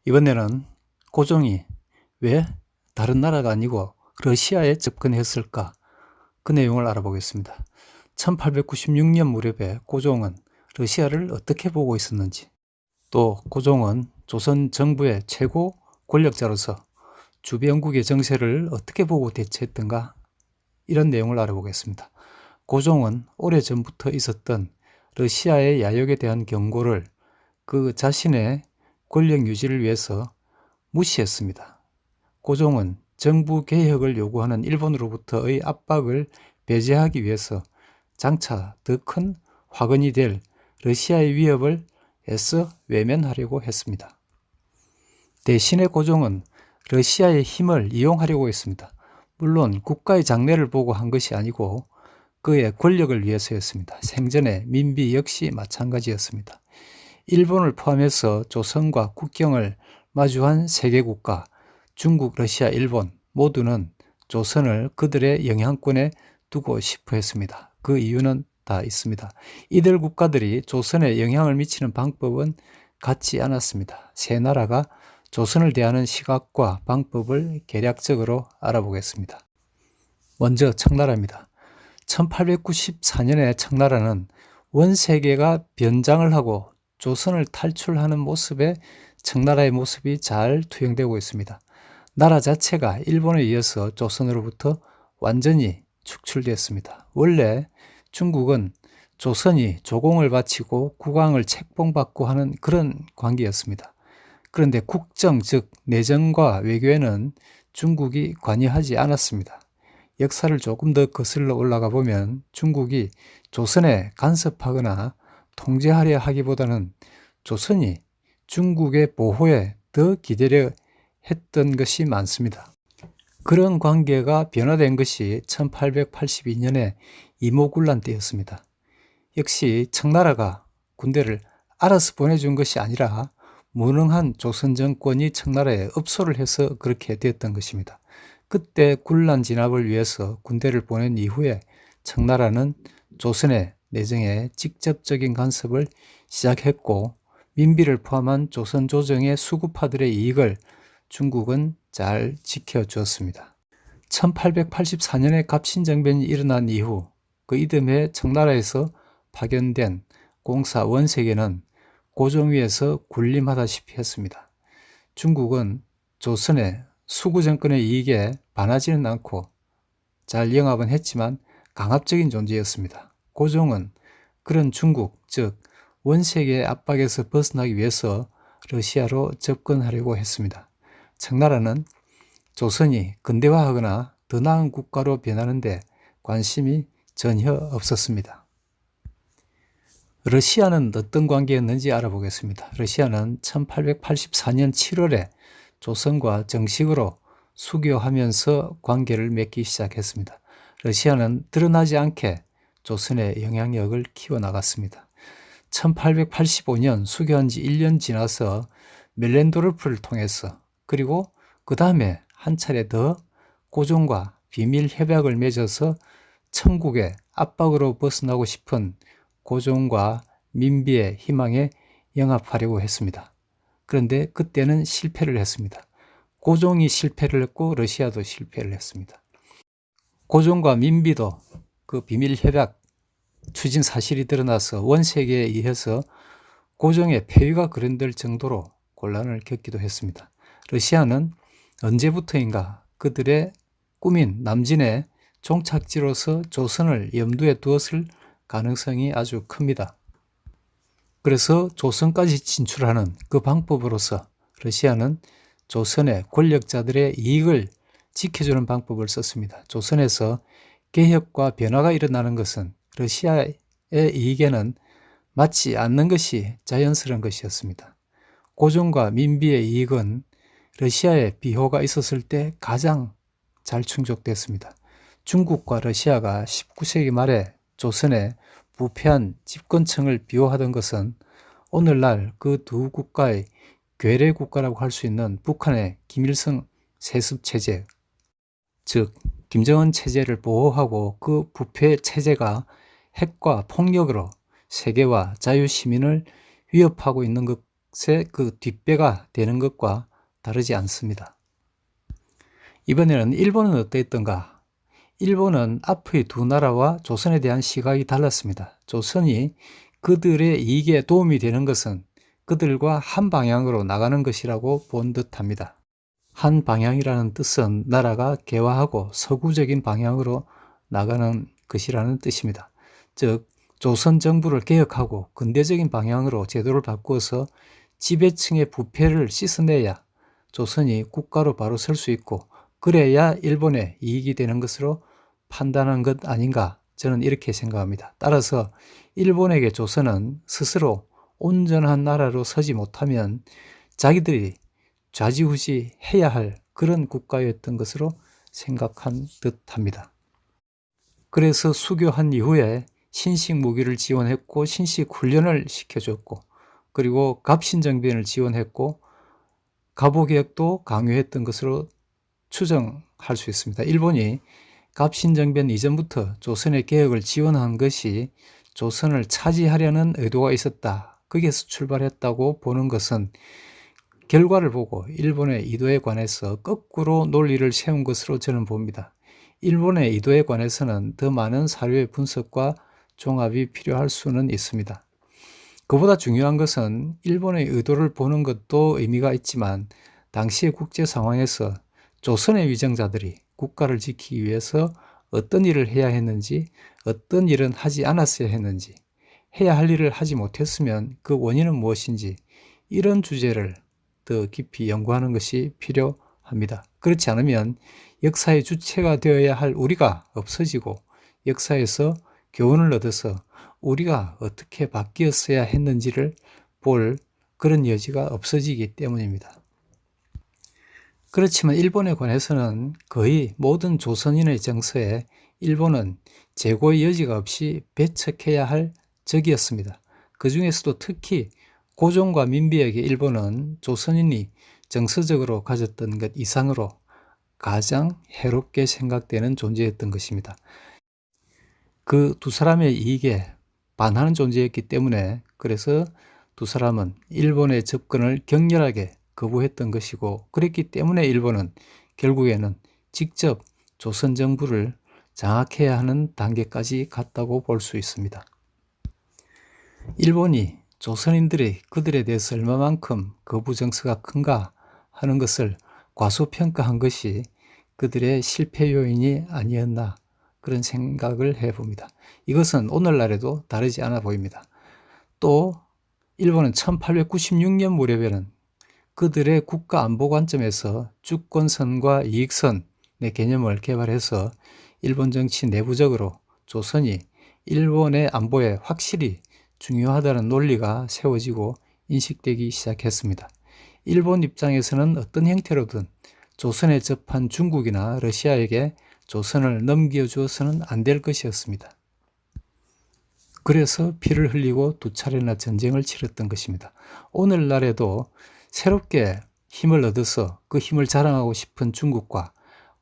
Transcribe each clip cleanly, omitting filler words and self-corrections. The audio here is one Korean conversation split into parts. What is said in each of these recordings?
이번에는 고종이 왜 다른 나라가 아니고 러시아에 접근했을까? 그 내용을 알아보겠습니다. 1896년 무렵에 고종은 러시아를 어떻게 보고 있었는지, 또 고종은 조선 정부의 최고 권력자로서 주변국의 정세를 어떻게 보고 대처했던가, 이런 내용을 알아보겠습니다. 고종은 오래전부터 있었던 러시아의 야욕에 대한 경고를 그 자신의 권력 유지를 위해서 무시했습니다. 고종은 정부 개혁을 요구하는 일본으로부터의 압박을 배제하기 위해서 장차 더 큰 화근이 될 러시아의 위협을 애써 외면하려고 했습니다. 대신에 고종은 러시아의 힘을 이용하려고 했습니다. 물론 국가의 장래를 보고 한 것이 아니고 그의 권력을 위해서였습니다. 생전에 민비 역시 마찬가지였습니다. 일본을 포함해서 조선과 국경을 마주한 세계 국가, 중국, 러시아, 일본 모두는 조선을 그들의 영향권에 두고 싶어 했습니다. 그 이유는 다 있습니다. 이들 국가들이 조선에 영향을 미치는 방법은 같지 않았습니다. 세 나라가 조선을 대하는 시각과 방법을 개략적으로 알아보겠습니다. 먼저 청나라입니다. 1894년에 청나라는 원세계가 변장을 하고 조선을 탈출하는 모습에 청나라의 모습이 잘 투영되고 있습니다. 나라 자체가 일본에 이어서 조선으로부터 완전히 축출되었습니다. 원래 중국은 조선이 조공을 바치고 국왕을 책봉받고 하는 그런 관계였습니다. 그런데 국정, 즉 내정과 외교에는 중국이 관여하지 않았습니다. 역사를 조금 더 거슬러 올라가 보면 중국이 조선에 간섭하거나 통제하려 하기보다는 조선이 중국의 보호에 더 기대려 했던 것이 많습니다. 그런 관계가 변화된 것이 1882년에 이모군란 때였습니다. 역시 청나라가 군대를 알아서 보내준 것이 아니라 무능한 조선 정권이 청나라에 업소를 해서 그렇게 되었던 것입니다. 그때 군란 진압을 위해서 군대를 보낸 이후에 청나라는 조선의 내정에 직접적인 간섭을 시작했고 민비를 포함한 조선 조정의 수구파들의 이익을 중국은 잘 지켜주었습니다. 1884년에 갑신정변이 일어난 이후 그 이듬해 청나라에서 파견된 공사 원색에는 고종 위에서 군림하다시피 했습니다. 중국은 조선의 수구 정권의 이익에 반하지는 않고 잘 영합은 했지만 강압적인 존재였습니다. 고종은 그런 중국, 즉 원세계의 압박에서 벗어나기 위해서 러시아로 접근하려고 했습니다. 청나라는 조선이 근대화하거나 더 나은 국가로 변하는데 관심이 전혀 없었습니다. 러시아는 어떤 관계였는지 알아보겠습니다. 러시아는 1884년 7월에 조선과 정식으로 수교하면서 관계를 맺기 시작했습니다. 러시아는 드러나지 않게 조선의 영향력을 키워나갔습니다. 1885년 수교한 지 1년 지나서 멜렌도르프를 통해서 그리고 그 다음에 한 차례 더 고종과 비밀 협약을 맺어서 천국의 압박으로 벗어나고 싶은 고종과 민비의 희망에 영합하려고 했습니다. 그런데 그때는 실패를 했습니다. 고종이 실패를 했고 러시아도 실패를 했습니다. 고종과 민비도 그 비밀 협약 추진 사실이 드러나서 원세계에 의해서 고종의 폐위가 거론될 정도로 곤란을 겪기도 했습니다. 러시아는 언제부터인가 그들의 꿈인 남진의 종착지로서 조선을 염두에 두었을 가능성이 아주 큽니다. 그래서 조선까지 진출하는 그 방법으로서 러시아는 조선의 권력자들의 이익을 지켜주는 방법을 썼습니다. 조선에서 개혁과 변화가 일어나는 것은 러시아의 이익에는 맞지 않는 것이 자연스러운 것이었습니다. 고종과 민비의 이익은 러시아에 비호가 있었을 때 가장 잘 충족됐습니다. 중국과 러시아가 19세기 말에 조선의 부패한 집권층을 비호하던 것은 오늘날 그 두 국가의 괴뢰 국가라고 할 수 있는 북한의 김일성 세습 체제, 즉 김정은 체제를 보호하고 그 부패 체제가 핵과 폭력으로 세계와 자유시민을 위협하고 있는 것 그 뒷배가 되는 것과 다르지 않습니다. 이번에는 일본은 어땠던가? 일본은 앞의 두 나라와 조선에 대한 시각이 달랐습니다. 조선이 그들의 이익에 도움이 되는 것은 그들과 한 방향으로 나가는 것이라고 본 듯합니다. 한 방향이라는 뜻은 나라가 개화하고 서구적인 방향으로 나가는 것이라는 뜻입니다. 즉, 조선 정부를 개혁하고 근대적인 방향으로 제도를 바꾸어서 지배층의 부패를 씻어내야 조선이 국가로 바로 설 수 있고, 그래야 일본에 이익이 되는 것으로 판단한 것 아닌가, 저는 이렇게 생각합니다. 따라서 일본에게 조선은 스스로 온전한 나라로 서지 못하면 자기들이 좌지우지 해야 할 그런 국가였던 것으로 생각한 듯합니다. 그래서 수교한 이후에 신식 무기를 지원했고 신식 훈련을 시켜줬고, 그리고 갑신정변을 지원했고 갑오개혁도 강요했던 것으로 추정할 수 있습니다. 일본이 갑신정변 이전부터 조선의 개혁을 지원한 것이 조선을 차지하려는 의도가 있었다, 거기에서 출발했다고 보는 것은 결과를 보고 일본의 의도에 관해서 거꾸로 논리를 세운 것으로 저는 봅니다. 일본의 의도에 관해서는 더 많은 사료의 분석과 종합이 필요할 수는 있습니다. 그보다 중요한 것은 일본의 의도를 보는 것도 의미가 있지만, 당시의 국제 상황에서 조선의 위정자들이 국가를 지키기 위해서 어떤 일을 해야 했는지, 어떤 일은 하지 않았어야 했는지, 해야 할 일을 하지 못했으면 그 원인은 무엇인지, 이런 주제를 더 깊이 연구하는 것이 필요합니다. 그렇지 않으면 역사의 주체가 되어야 할 우리가 없어지고, 역사에서 교훈을 얻어서 우리가 어떻게 바뀌었어야 했는지를 볼 그런 여지가 없어지기 때문입니다. 그렇지만 일본에 관해서는 거의 모든 조선인의 정서에 일본은 재고의 여지가 없이 배척해야 할 적이었습니다. 그 중에서도 특히 고종과 민비에게 일본은 조선인이 정서적으로 가졌던 것 이상으로 가장 해롭게 생각되는 존재였던 것입니다. 그 두 사람의 이익에 반하는 존재였기 때문에, 그래서 두 사람은 일본의 접근을 격렬하게 거부했던 것이고, 그랬기 때문에 일본은 결국에는 직접 조선 정부를 장악해야 하는 단계까지 갔다고 볼 수 있습니다. 일본이 조선인들이 그들에 대해서 얼마만큼 거부 정서가 큰가 하는 것을 과소평가한 것이 그들의 실패 요인이 아니었나, 그런 생각을 해봅니다. 이것은 오늘날에도 다르지 않아 보입니다. 또 일본은 1896년 무렵에는 그들의 국가 안보 관점에서 주권선과 이익선의 개념을 개발해서 일본 정치 내부적으로 조선이 일본의 안보에 확실히 중요하다는 논리가 세워지고 인식되기 시작했습니다. 일본 입장에서는 어떤 형태로든 조선에 접한 중국이나 러시아에게 조선을 넘겨주어서는 안 될 것이었습니다. 그래서 피를 흘리고 두 차례나 전쟁을 치렀던 것입니다. 오늘날에도 새롭게 힘을 얻어서 그 힘을 자랑하고 싶은 중국과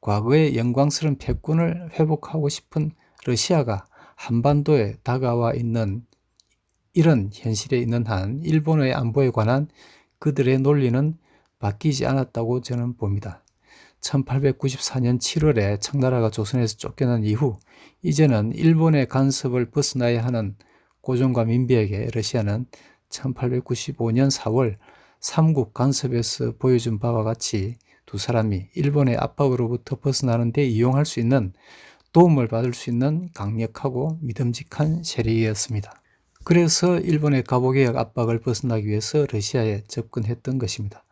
과거의 영광스러운 패권을 회복하고 싶은 러시아가 한반도에 다가와 있는 이런 현실에 있는 한 일본의 안보에 관한 그들의 논리는 바뀌지 않았다고 저는 봅니다. 1894년 7월에 청나라가 조선에서 쫓겨난 이후 이제는 일본의 간섭을 벗어나야 하는 고종과 민비에게 러시아는 1895년 4월 삼국 간섭에서 보여준 바와 같이 두 사람이 일본의 압박으로부터 벗어나는 데 이용할 수 있는, 도움을 받을 수 있는 강력하고 믿음직한 세력이었습니다. 그래서 일본의 갑오개혁 압박을 벗어나기 위해서 러시아에 접근했던 것입니다.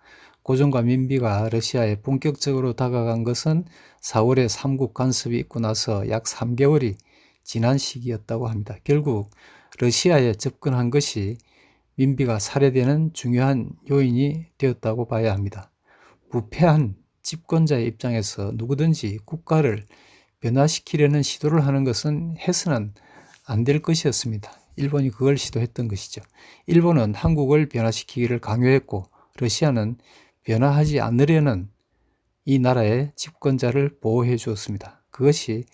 고종과 민비가 러시아에 본격적으로 다가간 것은 4월에 삼국 간섭이 있고 나서 약 3개월이 지난 시기였다고 합니다. 결국 러시아에 접근한 것이 민비가 살해되는 중요한 요인이 되었다고 봐야 합니다. 부패한 집권자의 입장에서 누구든지 국가를 변화시키려는 시도를 하는 것은 해서는 안 될 것이었습니다. 일본이 그걸 시도했던 것이죠. 일본은 한국을 변화시키기를 강요했고, 러시아는 변화하지 않으려는 이 나라의 집권자를 보호해 주었습니다. 그것이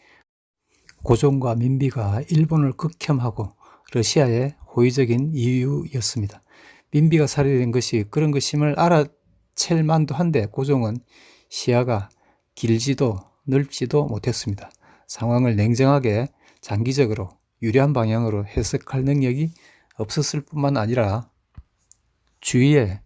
고종과 민비가 일본을 극혐하고 러시아에 호의적인 이유였습니다. 민비가 살해된 것이 그런 것임을 알아챌 만도 한데 고종은 시야가 길지도 넓지도 못했습니다. 상황을 냉정하게 장기적으로 유리한 방향으로 해석할 능력이 없었을 뿐만 아니라 주위에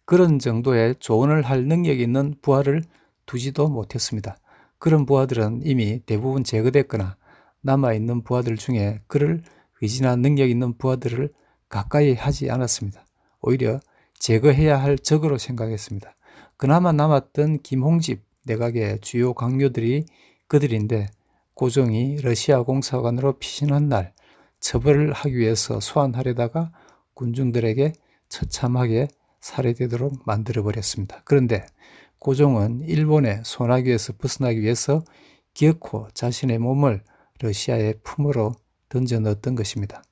그런 정도의 조언을 할 능력이 있는 부하를 두지도 못했습니다. 그런 부하들은 이미 대부분 제거됐거나 남아있는 부하들 중에 그를 의진한 능력 있는 부하들을 가까이 하지 않았습니다. 오히려 제거해야 할 적으로 생각했습니다. 그나마 남았던 김홍집 내각의 주요 강요들이 그들인데 고종이 러시아 공사관으로 피신한 날 처벌을 하기 위해서 소환하려다가 군중들에게 처참하게 살해되도록 만들어버렸습니다. 그런데 고종은 일본의 소나기에서 벗어나기 위해서 기어코 자신의 몸을 러시아의 품으로 던져 넣었던 것입니다.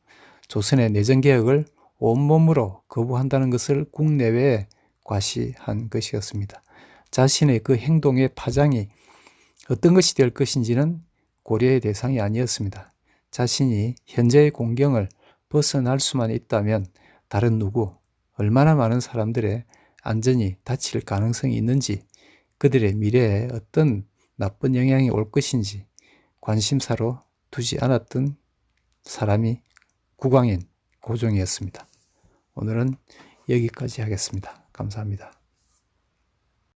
조선의 내정개혁을 온몸으로 거부한다는 것을 국내외에 과시한 것이었습니다. 자신의 그 행동의 파장이 어떤 것이 될 것인지는 고려의 대상이 아니었습니다. 자신이 현재의 공경을 벗어날 수만 있다면 다른 누구, 얼마나 많은 사람들의 안전이 닫힐 가능성이 있는지, 그들의 미래에 어떤 나쁜 영향이 올 것인지 관심사로 두지 않았던 사람이 국왕인 고종이었습니다. 오늘은 여기까지 하겠습니다. 감사합니다.